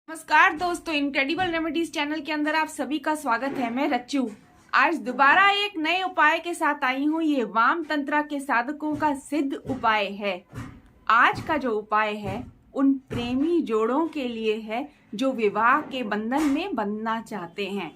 नमस्कार दोस्तों, incredible remedies channel के अंदर आप सभी का स्वागत है। मैं रच्चू आज दोबारा एक नए उपाय के साथ आई हूँ। ये वाम तंत्रा के साधकों का सिद्ध उपाय है। आज का जो उपाय है उन प्रेमी जोड़ों के लिए है जो विवाह के बंधन में बंधना चाहते हैं,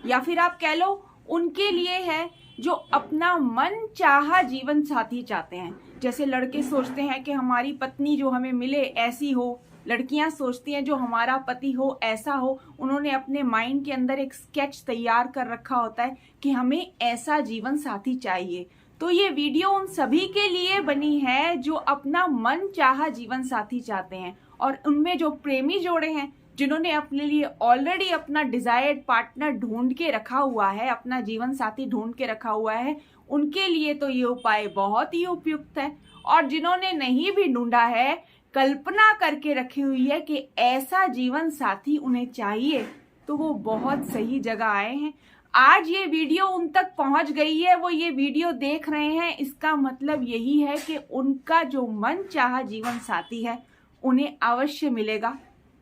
या फिर आप कह लो उनके लिए है जो अपना मन चाहा जीवन साथी चाहते हैं। जैसे लड़के सोचते हैं कि हमारी पत्नी जो हमें मिले ऐसी हो, लड़कियां सोचती हैं जो हमारा पति हो ऐसा हो। उन्होंने अपने माइंड के अंदर एक स्केच तैयार कर रखा होता है कि हमें ऐसा जीवन साथी चाहिए। तो ये वीडियो उन सभी के लिए बनी है जो अपना मन चाहा जीवन साथी चाहते हैं, और उनमें जो प्रेमी जोड़े हैं जिन्होंने अपने लिए ऑलरेडी अपना डिजायर्ड पार्टनर ढूंढ के रखा हुआ है, अपना जीवन साथी ढूंढ के रखा हुआ है, उनके लिए तो ये उपाय बहुत ही उपयुक्त है। और जिन्होंने नहीं भी ढूंढा है, कल्पना करके रखी हुई है कि ऐसा जीवन साथी उन्हें चाहिए, तो वो बहुत सही जगह आए हैं। आज ये वीडियो उन तक पहुंच गई है, वो ये वीडियो देख रहे हैं। इसका मतलब यही है कि उनका जो मन चाहा जीवन साथी है उन्हें अवश्य मिलेगा,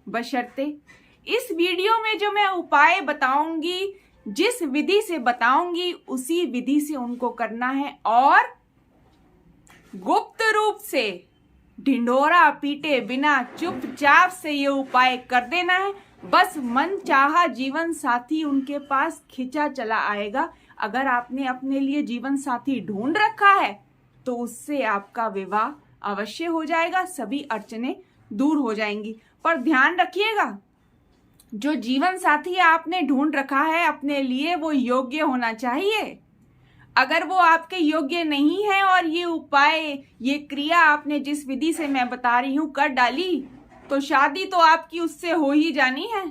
बशर्ते इस वीडियो में जो मैं उपाय बताऊंगी, जिस विधि से बताऊंगी उसी विधि से उनको करना है, और गुप्त रूप से ढिंढोरा पीटे बिना चुपचाप से ये उपाय कर देना है। बस मन चाहा जीवन साथी उनके पास खिंचा चला आएगा। अगर आपने अपने लिए जीवन साथी ढूंढ रखा है तो उससे आपका विवाह अवश्य हो जाएगा, सभी अड़चने दूर हो जाएंगी। पर ध्यान रखिएगा, जो जीवन साथी आपने ढूंढ रखा है अपने लिए वो योग्य होना चाहिए। अगर वो आपके योग्य नहीं है और ये उपाय, ये क्रिया आपने जिस विधि से मैं बता रही हूं कर डाली, तो शादी तो आपकी उससे हो ही जानी है,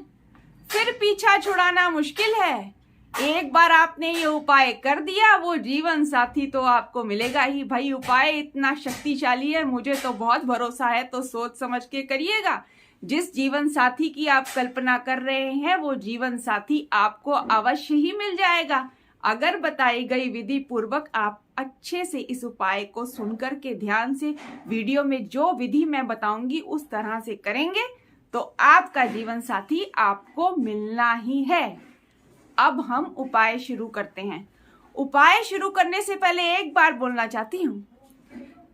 फिर पीछा छुड़ाना मुश्किल है। एक बार आपने ये उपाय कर दिया, वो जीवन साथी तो आपको मिलेगा ही। भाई उपाय इतना शक्तिशाली है, मुझे तो बहुत भरोसा है, तो सोच समझ के करिएगा। जिस जीवन साथी की आप कल्पना कर रहे हैं वो जीवन साथी आपको अवश्य ही मिल जाएगा, अगर बताई गई विधि पूर्वक आप अच्छे से इस उपाय को सुनकर के ध्यान से वीडियो में जो विधि मैं बताऊंगी उस तरह से करेंगे तो आपका जीवन साथी आपको मिलना ही है। अब हम उपाय शुरू करते हैं। उपाय शुरू करने से पहले एक बार बोलना चाहती हूँ,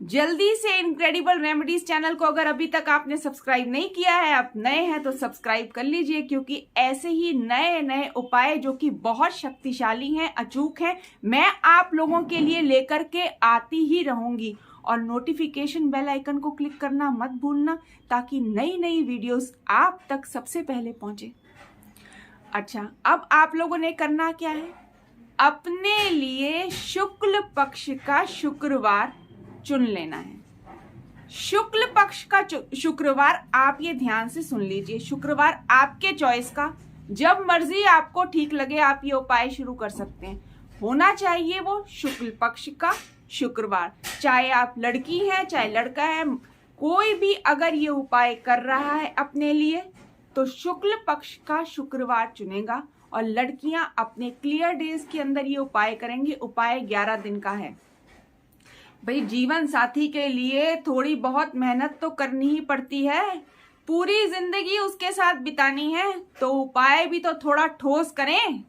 जल्दी से इनक्रेडिबल रेमेडीज चैनल को अगर अभी तक आपने सब्सक्राइब नहीं किया है, आप नए हैं तो सब्सक्राइब कर लीजिए, क्योंकि ऐसे ही नए नए उपाय जो कि बहुत शक्तिशाली हैं, अचूक हैं, मैं आप लोगों के लिए लेकर के आती ही रहूंगी। और नोटिफिकेशन बेल आइकन को क्लिक करना मत भूलना, ताकि नई नई वीडियोस आप तक सबसे पहले पहुंचे। अच्छा, अब आप लोगों ने करना क्या है, अपने लिए शुक्ल पक्ष का शुक्रवार चुन लेना है। शुक्ल पक्ष का शुक्रवार आप ये ध्यान से सुन लीजिए। शुक्रवार आपके चॉइस का, जब मर्जी आपको ठीक लगे आप ये उपाय शुरू कर सकते हैं। होना चाहिए वो शुक्ल पक्ष का शुक्रवार, चाहे आप लड़की हैं चाहे लड़का है, कोई भी अगर ये उपाय कर रहा है अपने लिए तो शुक्ल पक्ष का शुक्रवार चुनेगा। और लड़कियां अपने क्लियर डेज के अंदर ये उपाय करेंगे। उपाय 11 दिन का है। भाई जीवन साथी के लिए थोड़ी बहुत मेहनत तो करनी ही पड़ती है, पूरी जिंदगी उसके साथ बितानी है, तो उपाय भी तो थोड़ा ठोस करें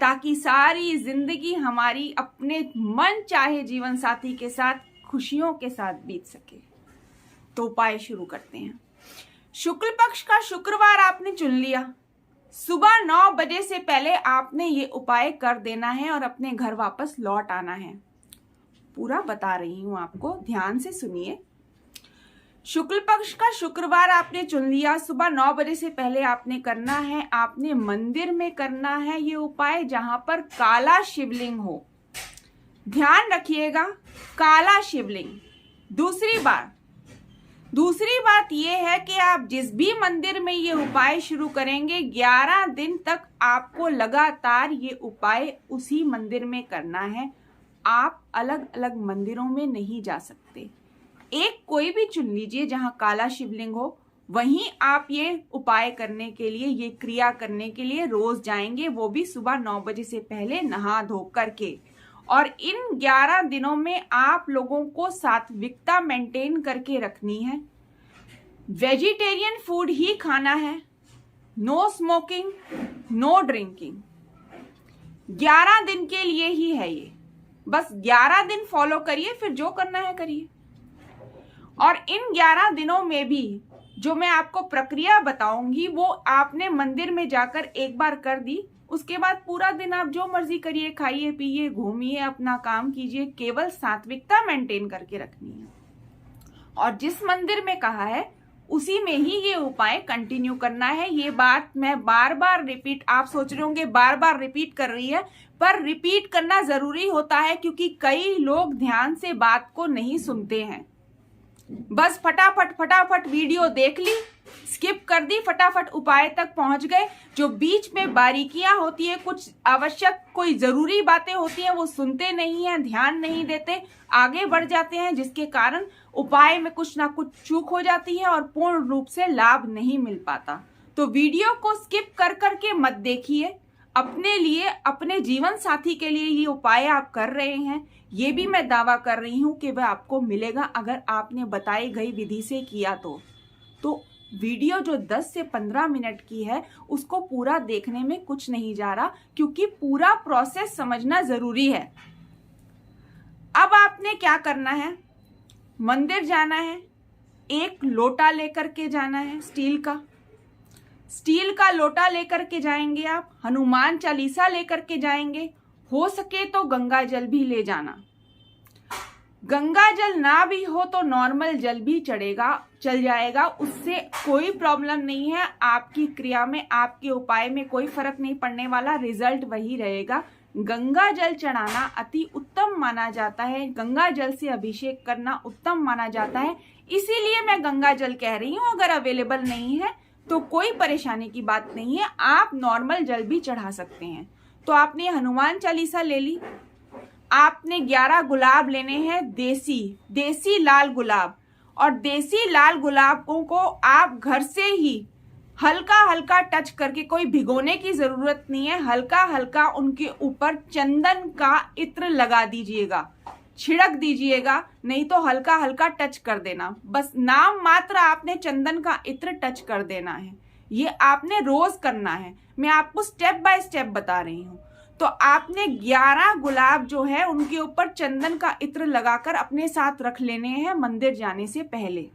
ताकि सारी जिंदगी हमारी अपने मन चाहे जीवन साथी के साथ खुशियों के साथ बीत सके। तो उपाय शुरू करते हैं। शुक्ल पक्ष का शुक्रवार आपने चुन लिया, सुबह 9 बजे से पहले आपने ये उपाय कर देना है और अपने घर वापस लौट आना है। पूरा बता रही हूं आपको, ध्यान से सुनिए। शुक्ल पक्ष का शुक्रवार आपने चुन लिया, सुबह 9 बजे से पहले आपने करना है। आपने मंदिर में करना है ये उपाय जहां पर काला शिवलिंग हो। ध्यान रखिएगा, काला शिवलिंग। दूसरी बात यह है कि आप जिस भी मंदिर में ये उपाय शुरू करेंगे, 11 दिन तक आपको लगातार ये उपाय उसी मंदिर में करना है। आप अलग अलग मंदिरों में नहीं जा सकते। एक कोई भी चुन लीजिए जहां काला शिवलिंग हो, वहीं आप ये उपाय करने के लिए, ये क्रिया करने के लिए रोज जाएंगे, वो भी सुबह 9 बजे से पहले नहा धो करके। और इन 11 दिनों में आप लोगों को सात्विकता मेंटेन करके रखनी है। वेजिटेरियन फूड ही खाना है। No smoking, no drinking. 11 दिन के लिए ही है ये, बस 11 दिन फॉलो करिए, फिर जो करना है करिए। और इन 11 दिनों में भी जो मैं आपको प्रक्रिया बताऊंगी वो आपने मंदिर में जाकर एक बार कर दी, उसके बाद पूरा दिन आप जो मर्जी करिए, खाइए पिए, घूमिए, अपना काम कीजिए, केवल सात्विकता मेंटेन करके रखनी है। और जिस मंदिर में कहा है उसी में ही ये उपाय कंटिन्यू करना है। ये बात मैं बार बार रिपीट, आप सोच रहे होंगे बार बार रिपीट कर रही है, पर रिपीट करना जरूरी होता है क्योंकि कई लोग ध्यान से बात को नहीं सुनते हैं। बस फटाफट वीडियो देख ली, स्किप कर दी, फटाफट उपाय तक पहुंच गए। जो बीच में बारीकियां होती है, कुछ आवश्यक कोई जरूरी बातें होती हैं, वो सुनते नहीं हैं, ध्यान नहीं देते, आगे बढ़ जाते हैं, जिसके कारण उपाय में कुछ ना कुछ चूक हो जाती है और पूर्ण रूप से लाभ नहीं मिल पाता। तो वीडियो को स्किप कर करके मत देखिए। अपने लिए, अपने जीवन साथी के लिए ये उपाय आप कर रहे हैं, ये भी मैं दावा कर रही हूं कि वह आपको मिलेगा अगर आपने बताई गई विधि से किया तो वीडियो जो 10 से 15 मिनट की है उसको पूरा देखने में कुछ नहीं जा रहा, क्योंकि पूरा प्रोसेस समझना जरूरी है। अब आपने क्या करना है, मंदिर जाना है, एक लोटा लेकर के जाना है, स्टील का लोटा लेकर के जाएंगे आप, हनुमान चालीसा लेकर के जाएंगे, हो सके तो गंगा जल भी ले जाना। गंगा जल ना भी हो तो नॉर्मल जल भी चल जाएगा, उससे कोई प्रॉब्लम नहीं है। आपकी क्रिया में, आपके उपाय में कोई फर्क नहीं पड़ने वाला, रिजल्ट वही रहेगा। गंगा जल चढ़ाना अति उत्तम माना जाता है, गंगा जल से अभिषेक करना उत्तम माना जाता है, इसीलिए मैं गंगा जल कह रही हूँ। अगर अवेलेबल नहीं है तो कोई परेशानी की बात नहीं है, आप नॉर्मल जल भी चढ़ा सकते हैं। तो आपने हनुमान चालीसा ले ली, आपने 11 गुलाब लेने हैं, देसी लाल गुलाब, और देसी लाल गुलाबों को आप घर से ही हल्का हल्का टच करके, कोई भिगोने की जरूरत नहीं है, हल्का हल्का उनके ऊपर चंदन का इत्र लगा दीजिएगा, छिड़क दीजिएगा, नहीं तो हल्का हल्का टच कर देना, बस नाम मात्र आपने चंदन का इत्र टच कर देना है। ये आपने रोज करना है, मैं आपको स्टेप बाय स्टेप बता रही हूँ। तो आपने 11 गुलाब जो है उनके ऊपर चंदन का इत्र लगाकर अपने साथ रख लेने हैं मंदिर जाने से पहले।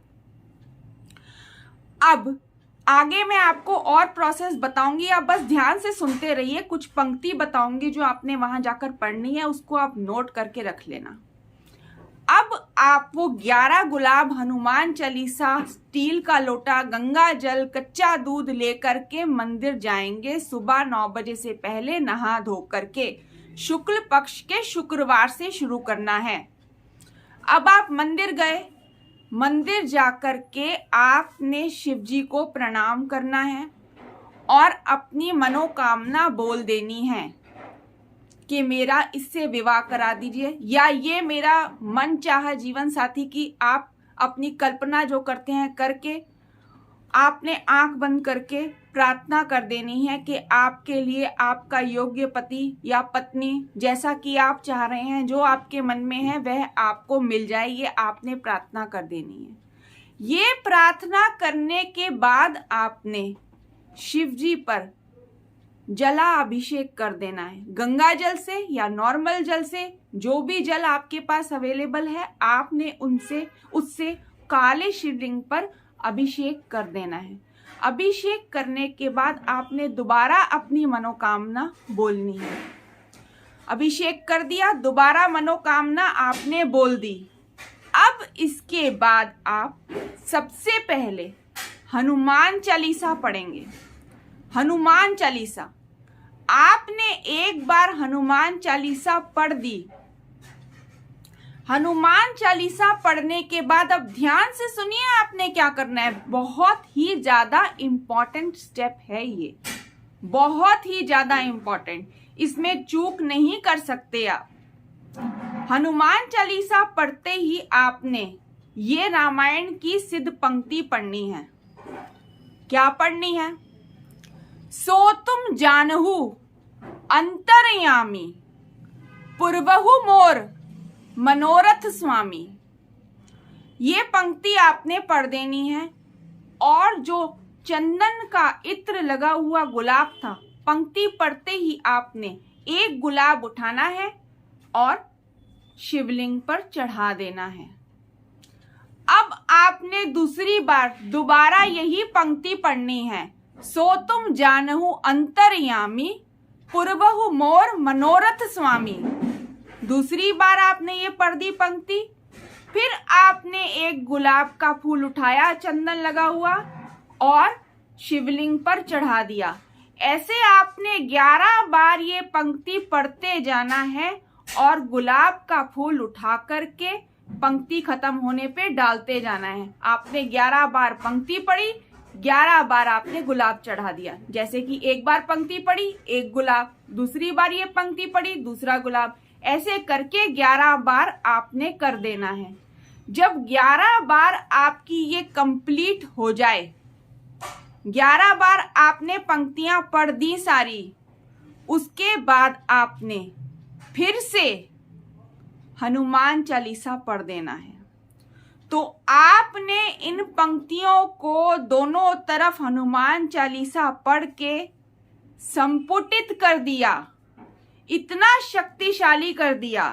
अब आगे मैं आपको और प्रोसेस बताऊंगी, आप बस ध्यान से सुनते रहिए। कुछ पंक्ति बताऊंगी जो आपने वहां जाकर पढ़नी है, उसको आप नोट करके रख लेना। अब आप वो 11 गुलाब, हनुमान चालीसा, स्टील का लोटा, गंगा जल, कच्चा दूध लेकर के मंदिर जाएंगे। सुबह 9 बजे से पहले नहा धो करके, शुक्ल पक्ष के शुक्रवार से शुरू करना है। अब आप मंदिर गए, मंदिर जाकर के आपने शिव जी को प्रणाम करना है और अपनी मनोकामना बोल देनी है कि मेरा इससे विवाह करा दीजिए, या ये मेरा मन चाहा जीवन साथी की आप अपनी कल्पना जो करते हैं करके आपने आंख बंद करके प्रार्थना कर देनी है कि आपके लिए आपका योग्य पति या पत्नी, जैसा कि आप चाह रहे हैं, जो आपके मन में है वह आपको मिल जाए, ये आपने प्रार्थना कर देनी है। ये प्रार्थना करने के बाद आपने शिव जी पर जला अभिषेक कर देना है, गंगा जल से या नॉर्मल जल से, जो भी जल आपके पास अवेलेबल है, आपने उससे काले शिवलिंग पर अभिषेक कर देना है। अभिषेक करने के बाद आपने दोबारा अपनी मनोकामना बोलनी है। अभिषेक कर दिया, दोबारा मनोकामना आपने बोल दी। अब इसके बाद आप सबसे पहले हनुमान चालीसा पढ़ेंगे। हनुमान चालीसा आपने एक बार हनुमान चालीसा पढ़ दी। हनुमान चालीसा पढ़ने के बाद अब ध्यान से सुनिए आपने क्या करना है, बहुत ही ज्यादा इंपॉर्टेंट स्टेप है ये, बहुत ही ज्यादा इंपॉर्टेंट, इसमें चूक नहीं कर सकते आप। हनुमान चालीसा पढ़ते ही आपने ये रामायण की सिद्ध पंक्ति पढ़नी है। क्या पढ़नी है? सो तुम जानहु अंतर्यामी, पूर्वहु मोर मनोरथ स्वामी। ये पंक्ति आपने पढ़ देनी है, और जो चंदन का इत्र लगा हुआ गुलाब था। पंक्ति पढ़ते ही आपने एक गुलाब उठाना है और शिवलिंग पर चढ़ा देना है। अब आपने दूसरी बार दोबारा यही पंक्ति पढ़नी है। सो तुम जानहु अंतर्यामी, पूर्वहु मोर मनोरथ स्वामी। दूसरी बार आपने ये पढ़ दी पंक्ति। फिर आपने एक गुलाब का फूल उठाया चंदन लगा हुआ और शिवलिंग पर चढ़ा दिया। ऐसे आपने 11 बार ये पंक्ति पढ़ते जाना है और गुलाब का फूल उठा करके पंक्ति खत्म होने पे डालते जाना है। आपने 11 बार पंक्ति पढ़ी, 11 बार आपने गुलाब चढ़ा दिया। जैसे कि एक बार पंक्ति पढ़ी, एक गुलाब, दूसरी बार ये पंक्ति पढ़ी, दूसरा गुलाब, ऐसे करके 11 बार आपने कर देना है। जब 11 बार आपकी ये कंप्लीट हो जाए, 11 बार आपने पंक्तियां पढ़ दी सारी, उसके बाद आपने फिर से हनुमान चालीसा पढ़ देना है। तो आपने इन पंक्तियों को दोनों तरफ हनुमान चालीसा पढ़ के संपुटित कर दिया, इतना शक्तिशाली कर दिया,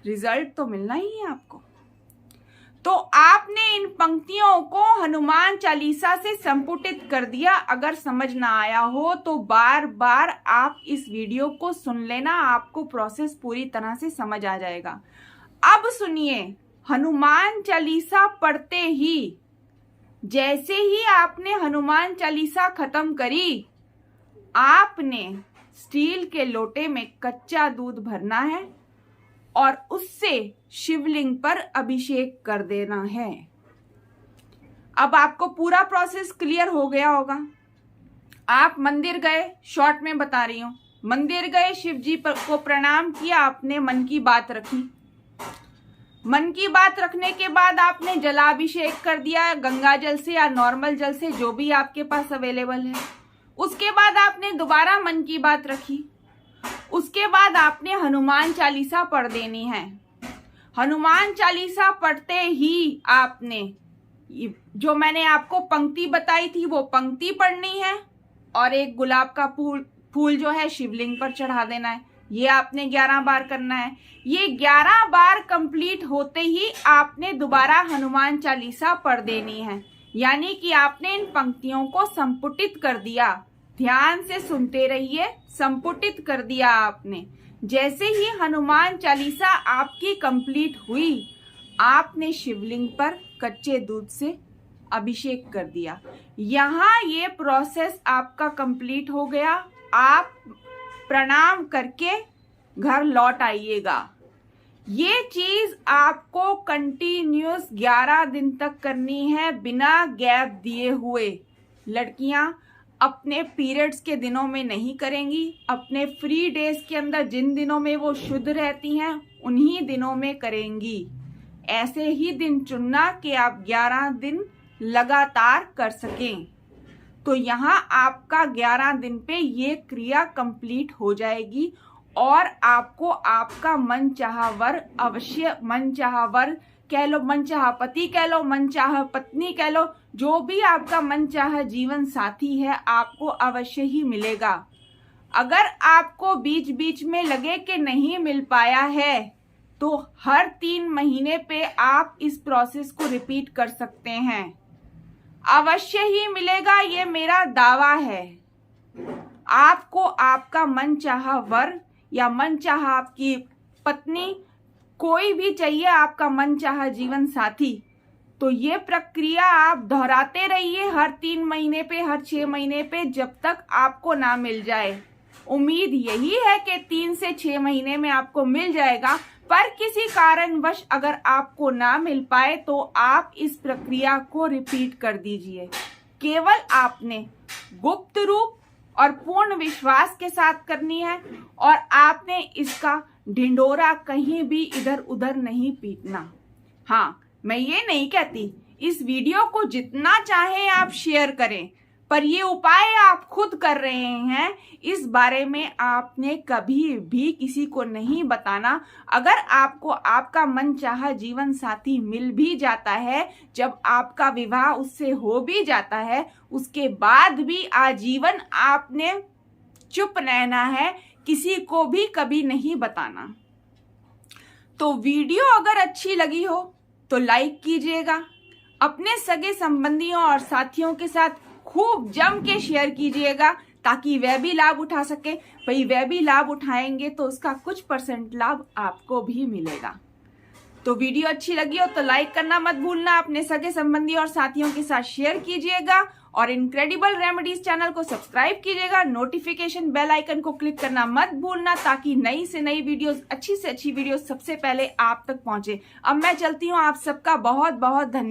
रिजल्ट तो मिलना ही है आपको। तो आपने इन पंक्तियों को हनुमान चालीसा से संपुटित कर दिया। अगर समझ ना आया हो तो बार बार आप इस वीडियो को सुन लेना, आपको प्रोसेस पूरी तरह से समझ आ जाएगा। अब सुनिए, हनुमान चालीसा पढ़ते ही, जैसे ही आपने हनुमान चालीसा खत्म करी, आपने स्टील के लोटे में कच्चा दूध भरना है और उससे शिवलिंग पर अभिषेक कर देना है। अब आपको पूरा प्रोसेस क्लियर हो गया होगा। आप मंदिर गए, शॉर्ट में बता रही हूं, मंदिर गए, शिव जी को प्रणाम किया, आपने मन की बात रखी। मन की बात रखने के बाद आपने जलाभिषेक कर दिया, गंगा जल से या नॉर्मल जल से, जो भी आपके पास अवेलेबल है। उसके बाद आपने दोबारा मन की बात रखी। उसके बाद आपने हनुमान चालीसा पढ़ देनी है। हनुमान चालीसा पढ़ते ही आपने जो मैंने आपको पंक्ति बताई थी वो पंक्ति पढ़नी है और एक गुलाब का फूल जो है शिवलिंग पर चढ़ा देना है। ये आपने 11 बार करना है। ये 11 बार कंप्लीट होते ही आपने दोबारा हनुमान चालीसा पढ़ देनी है। यानी कि आपने इन पंक्तियों को संपुटित कर दिया। ध्यान से सुनते रहिए, संपुटित कर दिया आपने। जैसे ही हनुमान चालीसा आपकी कंप्लीट हुई, आपने शिवलिंग पर कच्चे दूध से अभिषेक कर दिया। यहाँ ये प्रोसेस आपका कंप्लीट हो गया। आप प्रणाम करके घर लौट आइएगा। ये चीज आपको कंटिन्यूस 11 दिन तक करनी है, बिना गैप दिए हुए। लड़कियां अपने पीरियड्स के दिनों में नहीं करेंगी, अपने फ्री डेज के अंदर जिन दिनों में वो शुद्ध रहती हैं उन्हीं दिनों में करेंगी। ऐसे ही दिन चुनना कि आप 11 दिन लगातार कर सकें। तो यहाँ आपका 11 दिन पे ये क्रिया कंप्लीट हो जाएगी और आपको आपका मनचाहा वर अवश्य, मनचाहा वर कह लो, मनचाहा पति कह लो, मनचाहा पत्नी कह लो, जो भी आपका मनचाहा जीवन साथी है आपको अवश्य ही मिलेगा। अगर आपको बीच बीच में लगे कि नहीं मिल पाया है तो हर 3 महीने पे आप इस प्रोसेस को रिपीट कर सकते हैं, अवश्य ही मिलेगा, ये मेरा दावा है। आपको आपका मनचाहा वर या मनचाहा आपकी पत्नी, कोई भी चाहिए आपका मनचाहा जीवन साथी, तो ये प्रक्रिया आप दोहराते रहिए हर 3 महीने पे, हर 6 महीने पे, जब तक आपको ना मिल जाए। उम्मीद यही है कि 3 से 6 महीने में आपको मिल जाएगा, पर किसी कारणवश अगर आपको ना मिल पाए तो आप इस प्रक्रिया को रिपीट कर दीजिए। केवल आपने गुप्त रूप और पूर्ण विश्वास के साथ करनी है और आपने इसका ढिंडोरा कहीं भी इधर उधर नहीं पीटना। हाँ, मैं ये नहीं कहती, इस वीडियो को जितना चाहे आप शेयर करें, पर ये उपाय आप खुद कर रहे हैं, इस बारे में आपने कभी भी किसी को नहीं बताना। अगर आपको आपका मनचाहा जीवन साथी मिल भी जाता है, जब आपका विवाह उससे हो भी जाता है, उसके बाद भी आजीवन आपने चुप रहना है, किसी को भी कभी नहीं बताना। तो वीडियो अगर अच्छी लगी हो तो लाइक कीजिएगा, अपने सगे संबंधियों और साथियों के साथ खूब जम के शेयर कीजिएगा, ताकि वह भी लाभ उठा सके। भाई वह भी लाभ उठाएंगे तो उसका कुछ % लाभ आपको भी मिलेगा। तो वीडियो अच्छी लगी हो तो लाइक करना मत भूलना, अपने सगे संबंधी और साथियों के साथ शेयर कीजिएगा और इनक्रेडिबल रेमेडीज चैनल को सब्सक्राइब कीजिएगा। नोटिफिकेशन बेल आइकन को क्लिक करना मत भूलना, ताकि नई से नई वीडियोस, अच्छी से अच्छी वीडियोस सबसे पहले आप तक पहुंचे। अब मैं चलती हूं, आप सबका बहुत बहुत धन्यवाद।